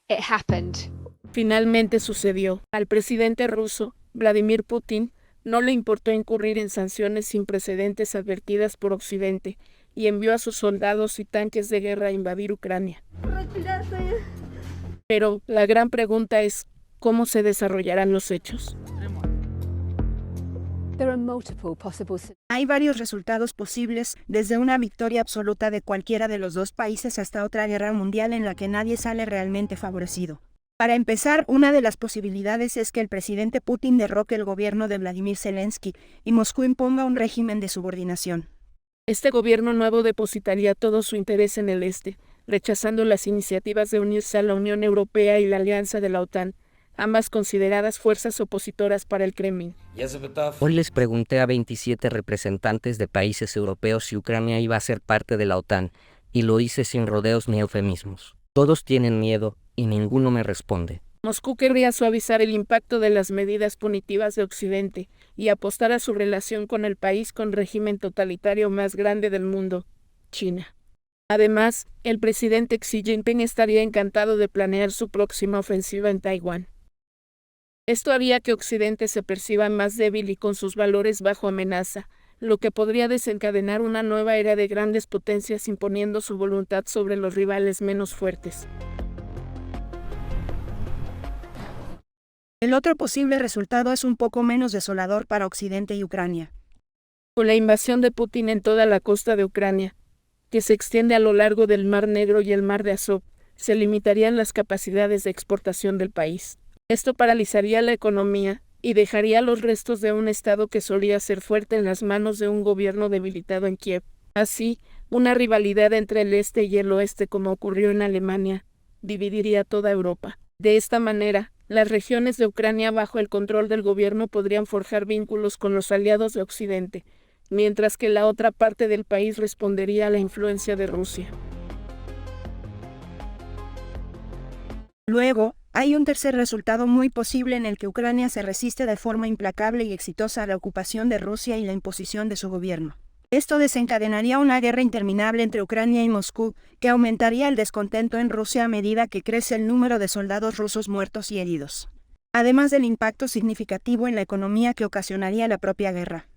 It happened. Finalmente sucedió. Al presidente ruso, Vladimir Putin, no le importó incurrir en sanciones sin precedentes advertidas por Occidente y envió a sus soldados y tanques de guerra a invadir Ucrania. Pero la gran pregunta es, ¿cómo se desarrollarán los hechos? There are multiple possible scenarios. Hay varios resultados posibles, desde una victoria absoluta de cualquiera de los dos países hasta otra guerra mundial en la que nadie sale realmente favorecido. Para empezar, una de las posibilidades es que el presidente Putin derroque el gobierno de Vladimir Zelensky y Moscú imponga un régimen de subordinación. Este gobierno nuevo depositaría todo su interés en el este, rechazando las iniciativas de unirse a la Unión Europea y la Alianza de la OTAN, ambas consideradas fuerzas opositoras para el Kremlin. Hoy les pregunté a 27 representantes de países europeos si Ucrania iba a ser parte de la OTAN, y lo hice sin rodeos ni eufemismos. Todos tienen miedo, y ninguno me responde. Moscú querría suavizar el impacto de las medidas punitivas de Occidente y apostar a su relación con el país con régimen totalitario más grande del mundo, China. Además, el presidente Xi Jinping estaría encantado de planear su próxima ofensiva en Taiwán. Esto haría que Occidente se perciba más débil y con sus valores bajo amenaza, lo que podría desencadenar una nueva era de grandes potencias imponiendo su voluntad sobre los rivales menos fuertes. El otro posible resultado es un poco menos desolador para Occidente y Ucrania. Con la invasión de Putin en toda la costa de Ucrania, que se extiende a lo largo del Mar Negro y el Mar de Azov, se limitarían las capacidades de exportación del país. Esto paralizaría la economía y dejaría los restos de un Estado que solía ser fuerte en las manos de un gobierno debilitado en Kiev. Así, una rivalidad entre el este y el oeste, como ocurrió en Alemania, dividiría toda Europa. De esta manera, las regiones de Ucrania bajo el control del gobierno podrían forjar vínculos con los aliados de Occidente, mientras que la otra parte del país respondería a la influencia de Rusia. Luego, hay un tercer resultado muy posible en el que Ucrania se resiste de forma implacable y exitosa a la ocupación de Rusia y la imposición de su gobierno. Esto desencadenaría una guerra interminable entre Ucrania y Moscú, que aumentaría el descontento en Rusia a medida que crece el número de soldados rusos muertos y heridos, además del impacto significativo en la economía que ocasionaría la propia guerra.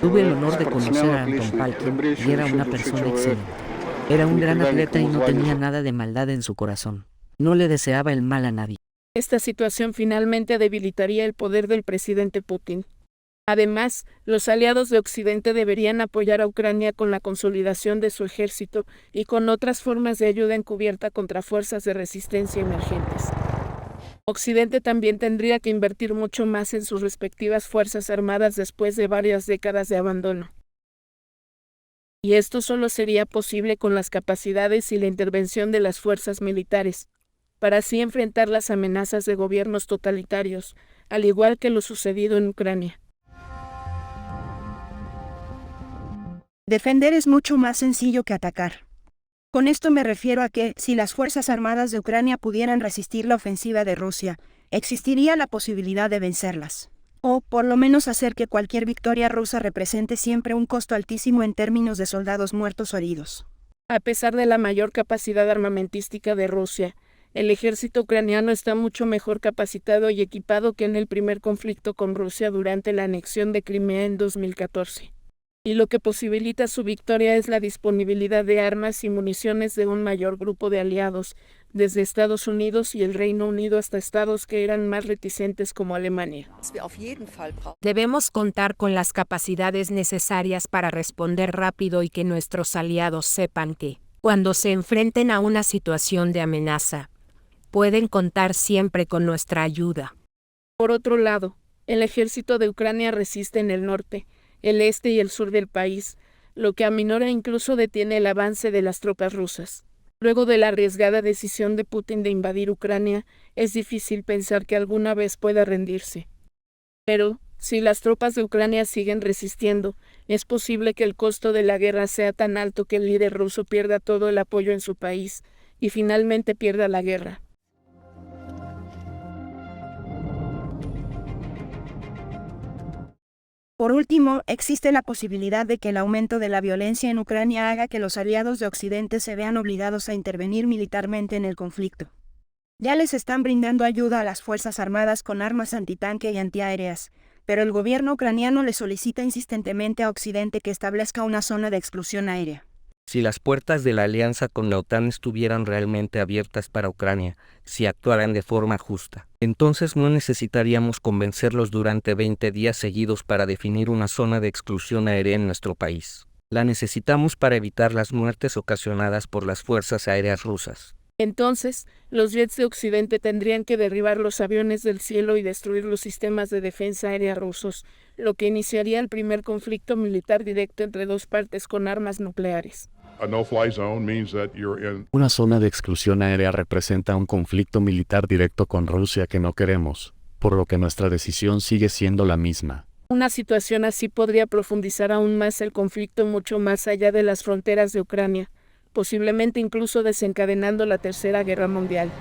Tuve el honor de conocer a Anton Palkin y era una persona excelente. Era un gran atleta y no tenía nada de maldad en su corazón. No le deseaba el mal a nadie. Esta situación finalmente debilitaría el poder del presidente Putin. Además, los aliados de Occidente deberían apoyar a Ucrania con la consolidación de su ejército y con otras formas de ayuda encubierta contra fuerzas de resistencia emergentes. Occidente también tendría que invertir mucho más en sus respectivas fuerzas armadas después de varias décadas de abandono. Y esto solo sería posible con las capacidades y la intervención de las fuerzas militares, para así enfrentar las amenazas de gobiernos totalitarios, al igual que lo sucedido en Ucrania. Defender es mucho más sencillo que atacar. Con esto me refiero a que, si las Fuerzas Armadas de Ucrania pudieran resistir la ofensiva de Rusia, existiría la posibilidad de vencerlas. O, por lo menos, hacer que cualquier victoria rusa represente siempre un costo altísimo en términos de soldados muertos o heridos. A pesar de la mayor capacidad armamentística de Rusia, el ejército ucraniano está mucho mejor capacitado y equipado que en el primer conflicto con Rusia durante la anexión de Crimea en 2014. Y lo que posibilita su victoria es la disponibilidad de armas y municiones de un mayor grupo de aliados, desde Estados Unidos y el Reino Unido hasta estados que eran más reticentes como Alemania. Debemos contar con las capacidades necesarias para responder rápido y que nuestros aliados sepan que, cuando se enfrenten a una situación de amenaza, pueden contar siempre con nuestra ayuda. Por otro lado, el ejército de Ucrania resiste en el norte, el este y el sur del país, lo que aminora e incluso detiene el avance de las tropas rusas. Luego de la arriesgada decisión de Putin de invadir Ucrania, es difícil pensar que alguna vez pueda rendirse. Pero, si las tropas de Ucrania siguen resistiendo, es posible que el costo de la guerra sea tan alto que el líder ruso pierda todo el apoyo en su país, y finalmente pierda la guerra. Por último, existe la posibilidad de que el aumento de la violencia en Ucrania haga que los aliados de Occidente se vean obligados a intervenir militarmente en el conflicto. Ya les están brindando ayuda a las Fuerzas Armadas con armas antitanque y antiaéreas, pero el gobierno ucraniano le solicita insistentemente a Occidente que establezca una zona de exclusión aérea. Si las puertas de la alianza con la OTAN estuvieran realmente abiertas para Ucrania, si actuaran de forma justa, entonces no necesitaríamos convencerlos durante 20 días seguidos para definir una zona de exclusión aérea en nuestro país. La necesitamos para evitar las muertes ocasionadas por las fuerzas aéreas rusas. Entonces, los jets de Occidente tendrían que derribar los aviones del cielo y destruir los sistemas de defensa aérea rusos, lo que iniciaría el primer conflicto militar directo entre dos partes con armas nucleares. Una zona de exclusión aérea representa un conflicto militar directo con Rusia que no queremos, por lo que nuestra decisión sigue siendo la misma. Una situación así podría profundizar aún más el conflicto mucho más allá de las fronteras de Ucrania, posiblemente incluso desencadenando la Tercera Guerra Mundial.